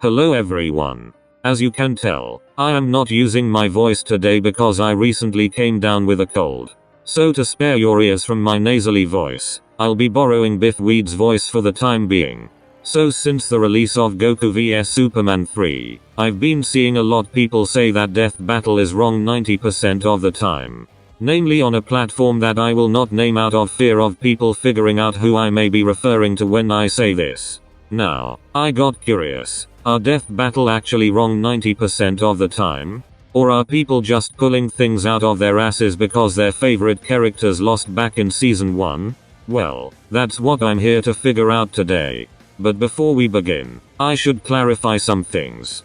Hello everyone. As you can tell, I am not using my voice today because I recently came down with a cold. So to spare your ears from my nasally voice, I'll be borrowing Biff Weed's voice for the time being. So since the release of Goku vs Superman 3, I've been seeing a lot people say that Death Battle is wrong 90% of the time. Namely on a platform that I will not name out of fear of people figuring out who I may be referring to when I say this. Now, I got curious. Are Death Battle actually wrong 90% of the time? Or are people just pulling things out of their asses because their favorite characters lost back in Season 1? Well, that's what I'm here to figure out today. But before we begin, I should clarify some things.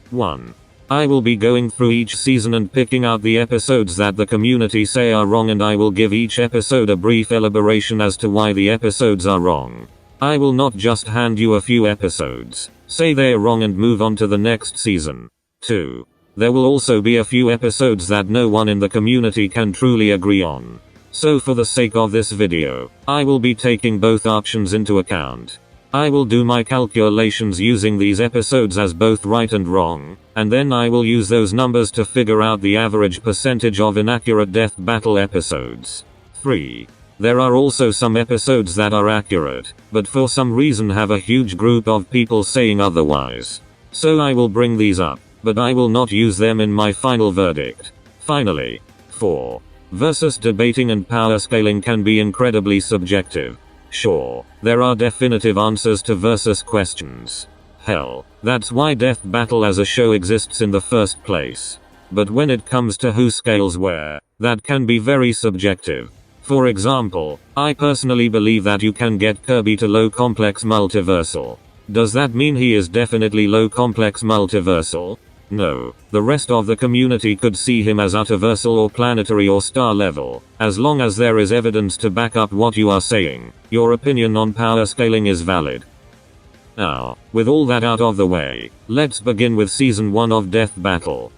1. I will be going through each season and picking out the episodes that the community say are wrong, and I will give each episode a brief elaboration as to why the episodes are wrong. I will not just hand you a few episodes, say they're wrong and move on to the next season. 2. There will also be a few episodes that no one in the community can truly agree on. So for the sake of this video, I will be taking both options into account. I will do my calculations using these episodes as both right and wrong, and then I will use those numbers to figure out the average percentage of inaccurate Death Battle episodes. 3. There are also some episodes that are accurate, but for some reason have a huge group of people saying otherwise. So I will bring these up, but I will not use them in my final verdict. Finally, 4. Versus debating and power scaling can be incredibly subjective. Sure, there are definitive answers to versus questions. Hell, that's why Death Battle as a show exists in the first place. But when it comes to who scales where, that can be very subjective. For example, I personally believe that you can get Kirby to low complex multiversal. Does that mean he is definitely low complex multiversal? No, the rest of the community could see him as utterversal or planetary or star level. As long as there is evidence to back up what you are saying, your opinion on power scaling is valid. Now, with all that out of the way, let's begin with Season 1 of Death Battle.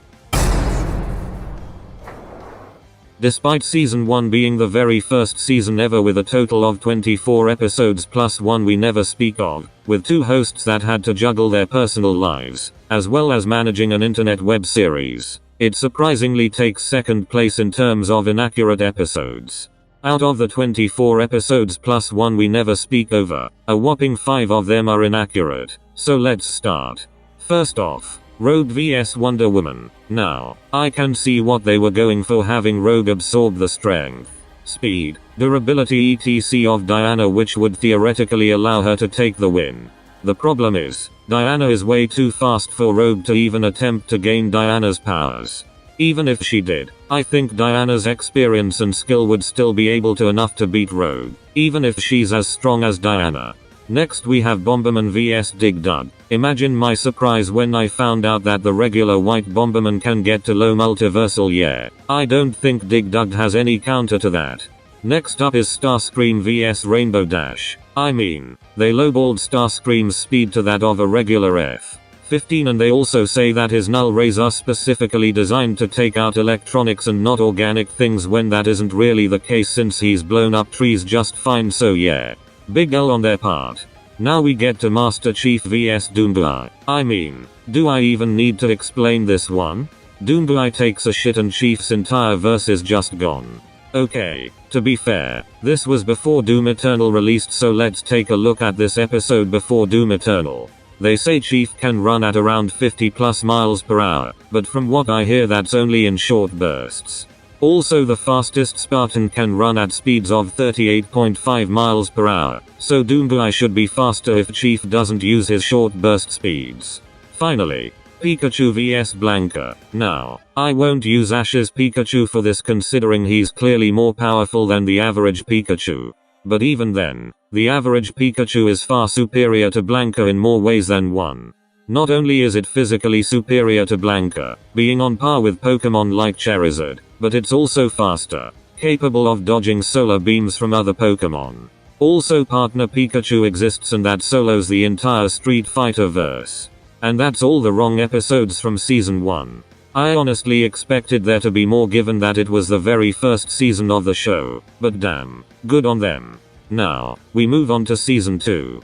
Despite Season 1 being the very first season ever with a total of 24 episodes plus one we never speak of, with two hosts that had to juggle their personal lives, as well as managing an internet web series, it surprisingly takes second place in terms of inaccurate episodes. Out of the 24 episodes plus one we never speak over, a whopping 5 of them are inaccurate. So let's start. First off, Rogue vs Wonder Woman. Now, I can see what they were going for, having Rogue absorb the strength, speed, durability etc. of Diana, which would theoretically allow her to take the win. The problem is, Diana is way too fast for Rogue to even attempt to gain Diana's powers. Even if she did, I think Diana's experience and skill would still be able to enough to beat Rogue, even if she's as strong as Diana. Next we have Bomberman vs Dig Dug. Imagine my surprise when I found out that the regular white Bomberman can get to low multiversal. Yeah, I don't think Dig Dug has any counter to that. Next up is Starscream vs Rainbow Dash. I mean, they lowballed Starscream's speed to that of a regular F-15, and they also say that his null rays are specifically designed to take out electronics and not organic things, when that isn't really the case since he's blown up trees just fine. So yeah, big L on their part. Now we get to Master Chief vs Doomguy. I mean, do I even need to explain this one? Doomguy takes a shit and Chief's entire verse is just gone. Okay, to be fair, this was before Doom Eternal released, so let's take a look at this episode before Doom Eternal. They say Chief can run at around 50 plus miles per hour, but from what I hear that's only in short bursts. Also the fastest Spartan can run at speeds of 38.5 miles per hour, so Doomguy should be faster if Chief doesn't use his short burst speeds. Finally, Pikachu vs Blanca. Now, I won't use Ash's Pikachu for this considering he's clearly more powerful than the average Pikachu. But even then, the average Pikachu is far superior to Blanca in more ways than one. Not only is it physically superior to Blanca, being on par with Pokemon like Charizard, but it's also faster, capable of dodging solar beams from other Pokemon. Also Partner Pikachu exists, and that solos the entire Street Fighter verse. And that's all the wrong episodes from Season 1. I honestly expected there to be more given that it was the very first season of the show, but damn, good on them. Now, we move on to Season 2.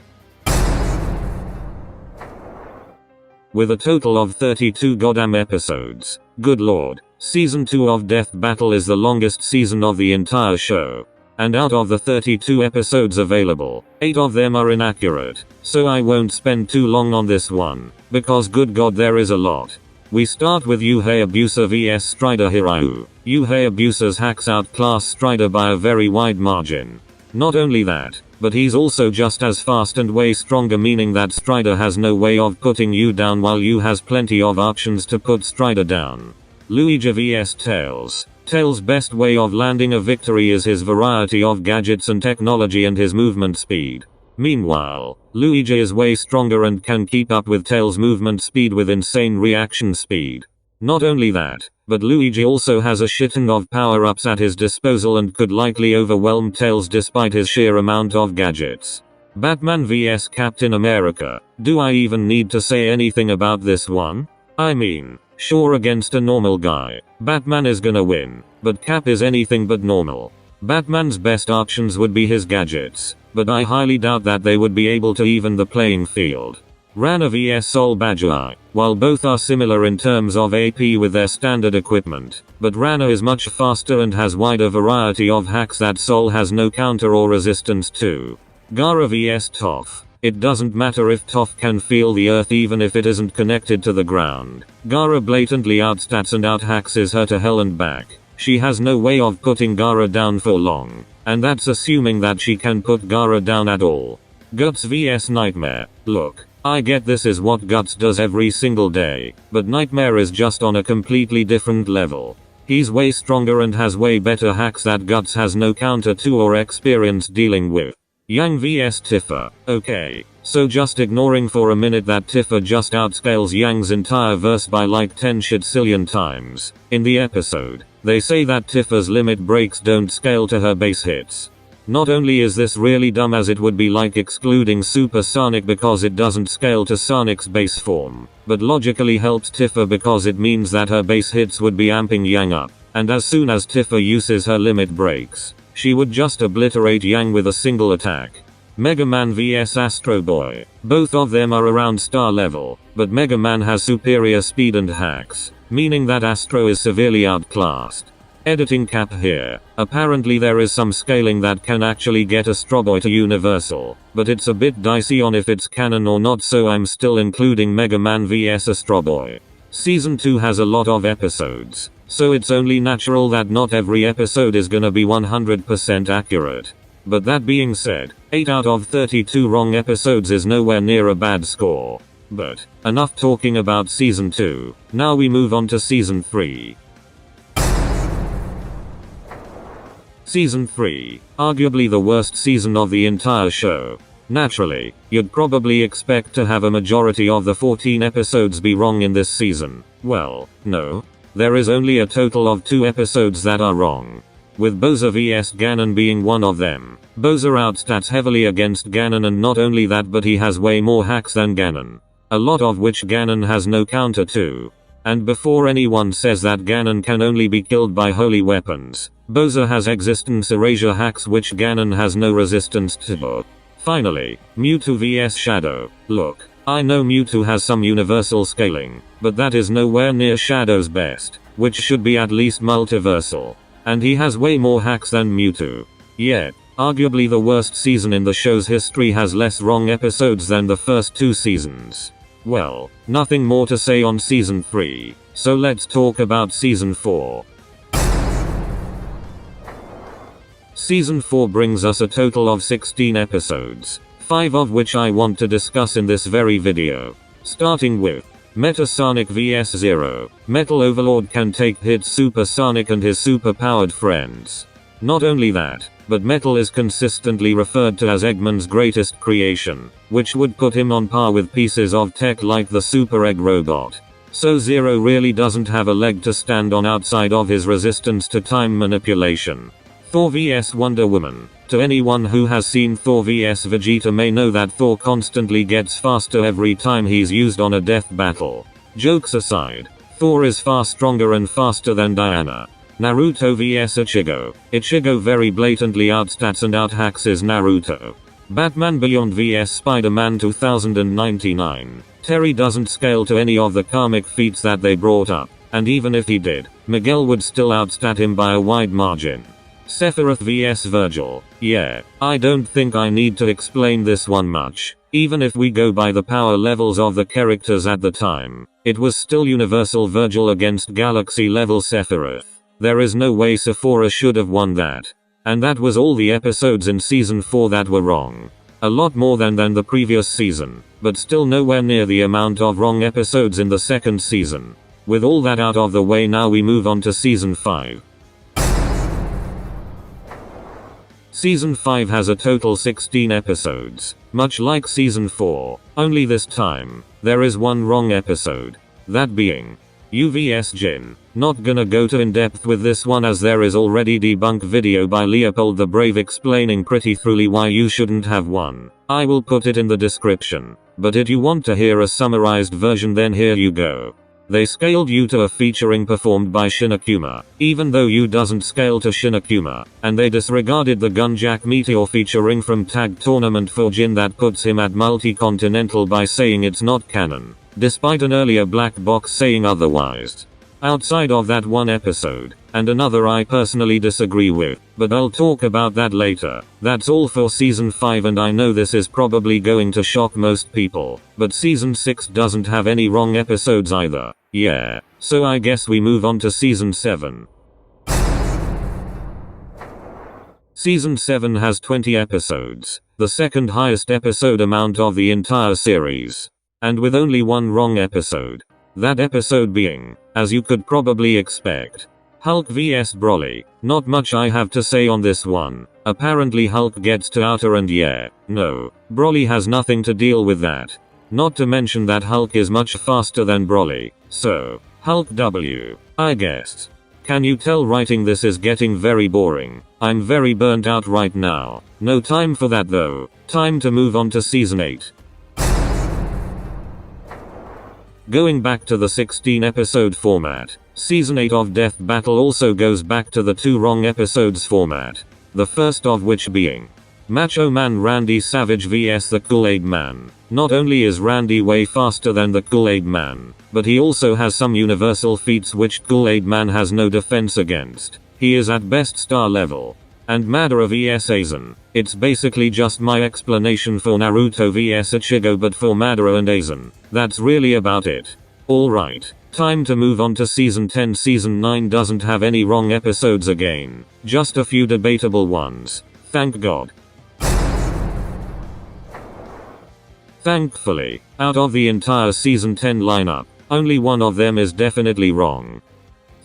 with a total of 32 goddamn episodes. Good lord. Season 2 of Death Battle is the longest season of the entire show. And out of the 32 episodes available, 8 of them are inaccurate. So I won't spend too long on this one, because good god there is a lot. We start with Yu Hayabusa vs Strider Hiryu. Yu Hayabusa's hacks outclass Strider by a very wide margin. Not only that, but he's also just as fast and way stronger, meaning that Strider has no way of putting Yu down while Yu has plenty of options to put Strider down. Luigi vs Tails. Tails' best way of landing a victory is his variety of gadgets and technology and his movement speed. Meanwhile, Luigi is way stronger and can keep up with Tails' movement speed with insane reaction speed. Not only that, but Luigi also has a shitton of power-ups at his disposal and could likely overwhelm Tails despite his sheer amount of gadgets. Batman vs Captain America. Do I even need to say anything about this one? I mean, sure, against a normal guy, Batman is gonna win, but Cap is anything but normal. Batman's best options would be his gadgets, but I highly doubt that they would be able to even the playing field. Rana vs Sol Badger. While both are similar in terms of AP with their standard equipment, but Rana is much faster and has wider variety of hacks that Sol has no counter or resistance to. Gaara vs Toph. It doesn't matter if Toph can feel the earth even if it isn't connected to the ground. Gaara blatantly outstats and outhacks her to hell and back. She has no way of putting Gaara down for long, and that's assuming that she can put Gaara down at all. Guts vs Nightmare. Look, I get this is what Guts does every single day, but Nightmare is just on a completely different level. He's way stronger and has way better hacks that Guts has no counter to or experience dealing with. Yang vs Tifa. Okay, so just ignoring for a minute that Tifa just outscales Yang's entire verse by like 10 shitzillion times. In the episode, they say that Tifa's limit breaks don't scale to her base hits. Not only is this really dumb, as it would be like excluding Super Sonic because it doesn't scale to Sonic's base form, but logically helps Tifa because it means that her base hits would be amping Yang up, and as soon as Tifa uses her limit breaks, she would just obliterate Yang with a single attack. Mega Man vs Astro Boy. Both of them are around star level, but Mega Man has superior speed and hacks, meaning that Astro is severely outclassed. Editing cap here. Apparently there is some scaling that can actually get Astro Boy to universal, but it's a bit dicey on if it's canon or not, so I'm still including Mega Man vs Astro Boy. Season 2 has a lot of episodes, so it's only natural that not every episode is gonna be 100% accurate. But that being said, 8 out of 32 wrong episodes is nowhere near a bad score. But, enough talking about Season 2, now we move on to Season 3. Season 3, arguably the worst season of the entire show. Naturally, you'd probably expect to have a majority of the 14 episodes be wrong in this season. Well, no. There is only a total of 2 episodes that are wrong, with Bowser vs Ganon being one of them. Bowser outstats heavily against Ganon, and not only that, but he has way more hacks than Ganon, a lot of which Ganon has no counter to. And before anyone says that Ganon can only be killed by holy weapons, Bowser has existence erasure hacks which Ganon has no resistance to. Finally, Mewtwo vs Shadow. Look, I know Mewtwo has some universal scaling, but that is nowhere near Shadow's best, which should be at least multiversal. And he has way more hacks than Mewtwo. Yet, arguably the worst season in the show's history has less wrong episodes than the first 2 seasons. Well, nothing more to say on Season 3, so let's talk about Season 4. Season 4 brings us a total of 16 episodes, 5 of which I want to discuss in this very video. Starting with Meta Sonic vs Zero. Metal Overlord can take hits Super Sonic and his super-powered friends. Not only that, but Metal is consistently referred to as Eggman's greatest creation, which would put him on par with pieces of tech like the Super Egg Robot. So Zero really doesn't have a leg to stand on outside of his resistance to time manipulation. Thor vs Wonder Woman. To anyone who has seen Thor vs Vegeta may know that Thor constantly gets faster every time he's used on a death battle. Jokes aside, Thor is far stronger and faster than Diana. Naruto vs Ichigo. Ichigo very blatantly outstats and outhacks Naruto. Batman Beyond vs Spider-Man 2099. Terry doesn't scale to any of the karmic feats that they brought up, and even if he did, Miguel would still outstat him by a wide margin. Sephiroth vs Virgil. Yeah, I don't think I need to explain this one much. Even if we go by the power levels of the characters at the time, it was still universal Virgil against galaxy level Sephiroth. There is no way Sephora should have won that. And that was all the episodes in season 4 that were wrong. A lot more than the previous season, but still nowhere near the amount of wrong episodes in the second season. With all that out of the way, now we move on to season 5. Season 5 has a total 16 episodes, much like season 4, only this time, there is one wrong episode. That being, UVS Jin. Not gonna go too in depth with this one as there is already debunk video by Leopold the Brave explaining pretty thoroughly why you shouldn't have one. I will put it in the description, but if you want to hear a summarized version then here you go. They scaled Yuta featuring performed by Shinakuma, even though Yu doesn't scale to Shinakuma, and they disregarded the Gunjack Meteor featuring from Tag Tournament for Jin that puts him at Multi-Continental by saying it's not canon, despite an earlier black box saying otherwise. Outside of that one episode, and another I personally disagree with, but I'll talk about that later. That's all for season 5 and I know this is probably going to shock most people, but season 6 doesn't have any wrong episodes either. Yeah, so I guess we move on to season 7. Season 7 has 20 episodes, the second highest episode amount of the entire series. And with only one wrong episode. That episode being, as you could probably expect, Hulk vs Broly. Not much I have to say on this one. Apparently Hulk gets to outer and yeah, no, Broly has nothing to deal with that. Not to mention that Hulk is much faster than Broly, so, Hulk W, I guess. Can you tell writing this is getting very boring? I'm very burnt out right now. No time for that though. Time to move on to season 8. Going back to the 16 episode format, season 8 of Death Battle also goes back to the 2 wrong episodes format. The first of which being Macho Man Randy Savage vs the Kool-Aid Man. Not only is Randy way faster than the Kool-Aid Man, but he also has some universal feats which Kool-Aid Man has no defense against. He is at best star level. And Madara vs Aizen. It's basically just my explanation for Naruto vs Ichigo but for Madara and Aizen. That's really about it. Alright, time to move on to season 10. Season 9 doesn't have any wrong episodes again. Just a few debatable ones. Thank God. Thankfully, out of the entire season 10 lineup, only one of them is definitely wrong.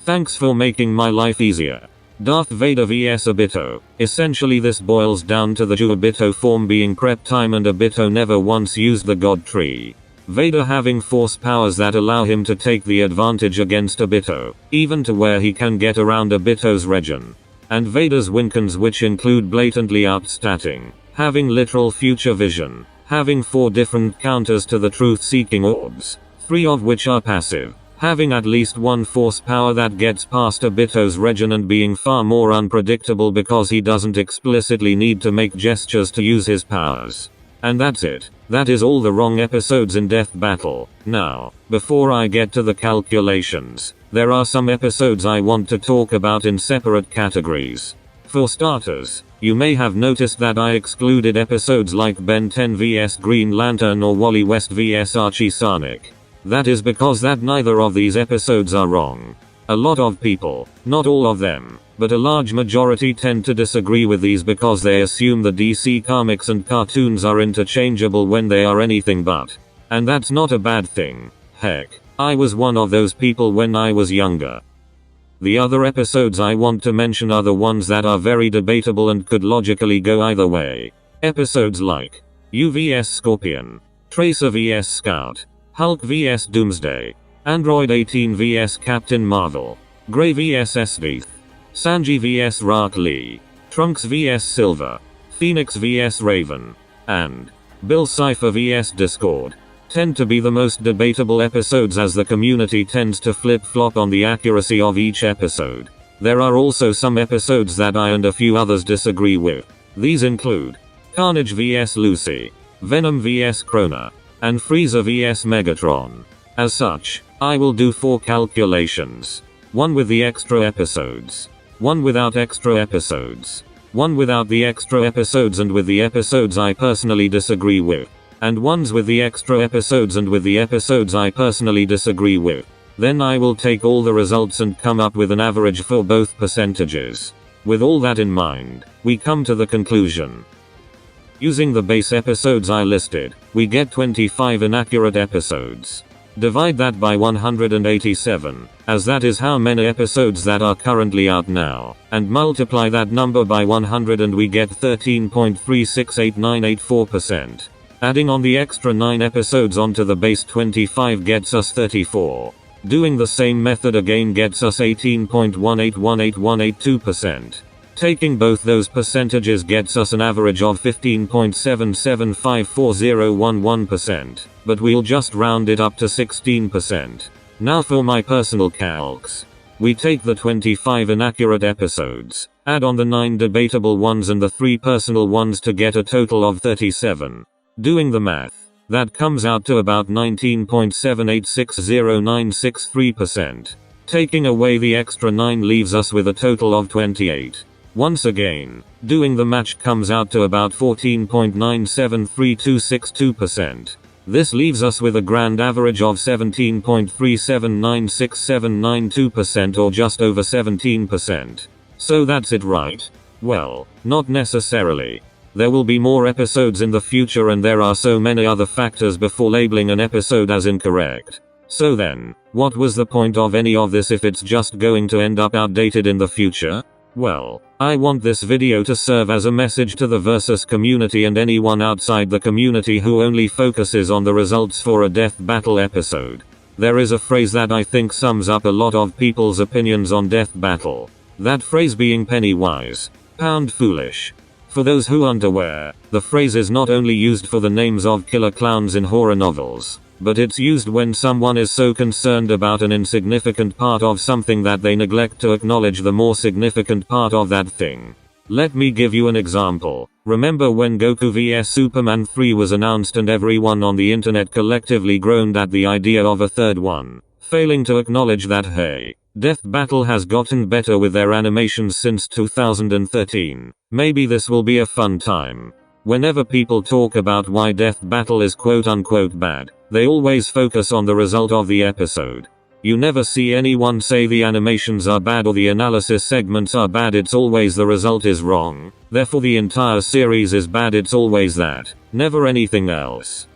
Thanks for making my life easier. Darth Vader vs Obito. Essentially this boils down to the Obito form being prep time and Obito never once used the God Tree. Vader having force powers that allow him to take the advantage against Obito, even to where he can get around Obito's regen. And Vader's wincons which include blatantly outstatting, having literal future vision, having 4 different counters to the truth-seeking orbs, 3 of which are passive. Having at least one force power that gets past Obito's regen and being far more unpredictable because he doesn't explicitly need to make gestures to use his powers. And that's it. That is all the wrong episodes in Death Battle. Now, before I get to the calculations, there are some episodes I want to talk about in separate categories. For starters, you may have noticed that I excluded episodes like Ben 10 vs Green Lantern or Wally West vs Archie Sonic. That is because that neither of these episodes are wrong. A lot of people, not all of them, but a large majority tend to disagree with these because they assume the DC comics and cartoons are interchangeable when they are anything but. And that's not a bad thing. Heck, I was one of those people when I was younger. The other episodes I want to mention are the ones that are very debatable and could logically go either way. Episodes like UVS Scorpion, Tracer vs Scout, Hulk vs Doomsday, Android 18 vs Captain Marvel, Grey vs Esdeath, Sanji vs Rock Lee, Trunks vs Silver, Phoenix vs Raven, and Bill Cipher vs Discord, tend to be the most debatable episodes as the community tends to flip-flop on the accuracy of each episode. There are also some episodes that I and a few others disagree with. These include Carnage vs Lucy, Venom vs Krona, and Frieza vs Megatron. As such, I will do 4 calculations. 1 with the extra episodes. 1 without extra episodes. 1 without the extra episodes and with the episodes I personally disagree with. And ones with the extra episodes and with the episodes I personally disagree with. Then I will take all the results and come up with an average for both percentages. With all that in mind, we come to the conclusion. Using the base episodes I listed, we get 25 inaccurate episodes. Divide that by 187, as that is how many episodes that are currently out now, and multiply that number by 100 and we get 13.368984%. Adding on the extra 9 episodes onto the base 25 gets us 34. Doing the same method again gets us 18.1818182%. Taking both those percentages gets us an average of 15.775401%, but we'll just round it up to 16%. Now for my personal calcs. We take the 25 inaccurate episodes, add on the 9 debatable ones and the 3 personal ones to get a total of 37. Doing the math, that comes out to about 19.78609663%. Taking away the extra 9 leaves us with a total of 28. Once again, doing the match comes out to about 14.973262%. This leaves us with a grand average of 17.37967992% or just over 17%. So that's it, right? Well, not necessarily. There will be more episodes in the future and there are so many other factors before labeling an episode as incorrect. So then, what was the point of any of this if it's just going to end up outdated in the future? Well, I want this video to serve as a message to the Versus community and anyone outside the community who only focuses on the results for a Death Battle episode. There is a phrase that I think sums up a lot of people's opinions on Death Battle. That phrase being penny wise, pound foolish. For those who aren't aware, the phrase is not only used for the names of killer clowns in horror novels, but it's used when someone is so concerned about an insignificant part of something that they neglect to acknowledge the more significant part of that thing. Let me give you an example. Remember when Goku vs Superman 3 was announced and everyone on the internet collectively groaned at the idea of a third one, failing to acknowledge that hey, Death Battle has gotten better with their animations since 2013. Maybe this will be a fun time. Whenever people talk about why Death Battle is quote unquote bad, they always focus on the result of the episode. You never see anyone say the animations are bad or the analysis segments are bad, it's always the result is wrong. Therefore the entire series is bad, it's always that. Never anything else.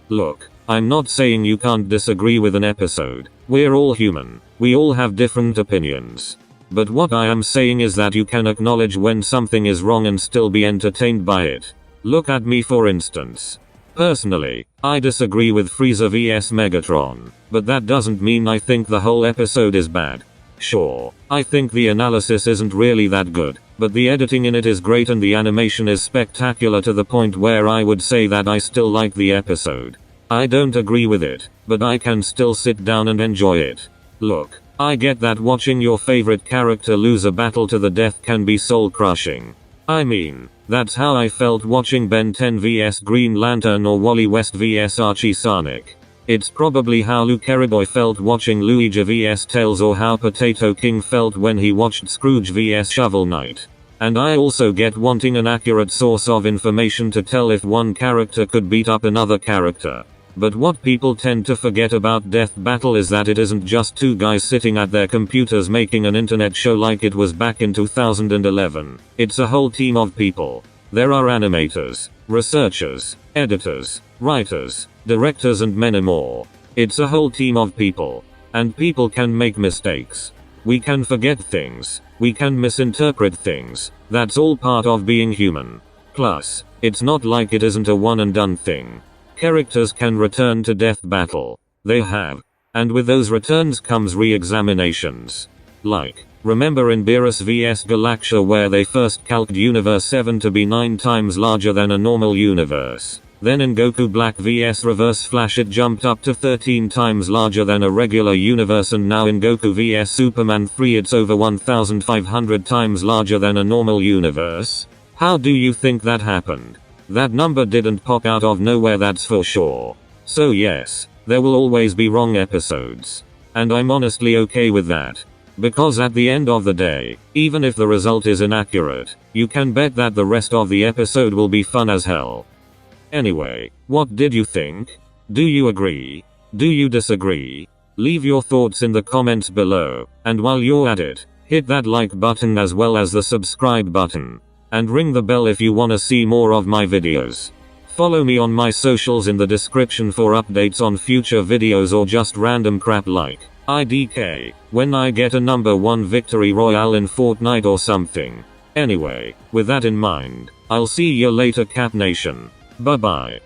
Look, I'm not saying you can't disagree with an episode. We're all human. We all have different opinions. But what I am saying is that you can acknowledge when something is wrong and still be entertained by it. Look at me for instance. Personally, I disagree with Frieza vs Megatron, but that doesn't mean I think the whole episode is bad. Sure, I think the analysis isn't really that good, but the editing in it is great and the animation is spectacular to the point where I would say that I still like the episode. I don't agree with it, but I can still sit down and enjoy it. Look, I get that watching your favorite character lose a battle to the death can be soul crushing. I mean, that's how I felt watching Ben 10 vs Green Lantern or Wally West vs Archie Sonic. It's probably how Lou Cariboy felt watching Luigi vs Tails or how Potato King felt when he watched Scrooge vs Shovel Knight. And I also get wanting an accurate source of information to tell if one character could beat up another character. But what people tend to forget about Death Battle is that it isn't just two guys sitting at their computers making an internet show like it was back in 2011. It's a whole team of people. There are animators, researchers, editors, writers, directors and many more. It's a whole team of people. And people can make mistakes. We can forget things. We can misinterpret things. That's all part of being human. Plus, it's not like it isn't a one and done thing. Characters can return to Death Battle. They have. And with those returns comes re-examinations. Like, remember in Beerus vs Galaxia where they first calced Universe 7 to be 9 times larger than a normal universe. Then in Goku Black vs Reverse Flash it jumped up to 13 times larger than a regular universe, and now in Goku vs Superman 3 it's over 1500 times larger than a normal universe. How do you think that happened? That number didn't pop out of nowhere, that's for sure. So yes, there will always be wrong episodes. And I'm honestly okay with that. Because at the end of the day, even if the result is inaccurate, you can bet that the rest of the episode will be fun as hell. Anyway, what did you think? Do you agree? Do you disagree? Leave your thoughts in the comments below, and while you're at it, hit that like button as well as the subscribe button. And ring the bell if you wanna see more of my videos. Follow me on my socials in the description for updates on future videos or just random crap like IDK, when I get a number 1 victory royale in Fortnite or something. Anyway, with that in mind, I'll see ya later Cap Nation. Bye bye.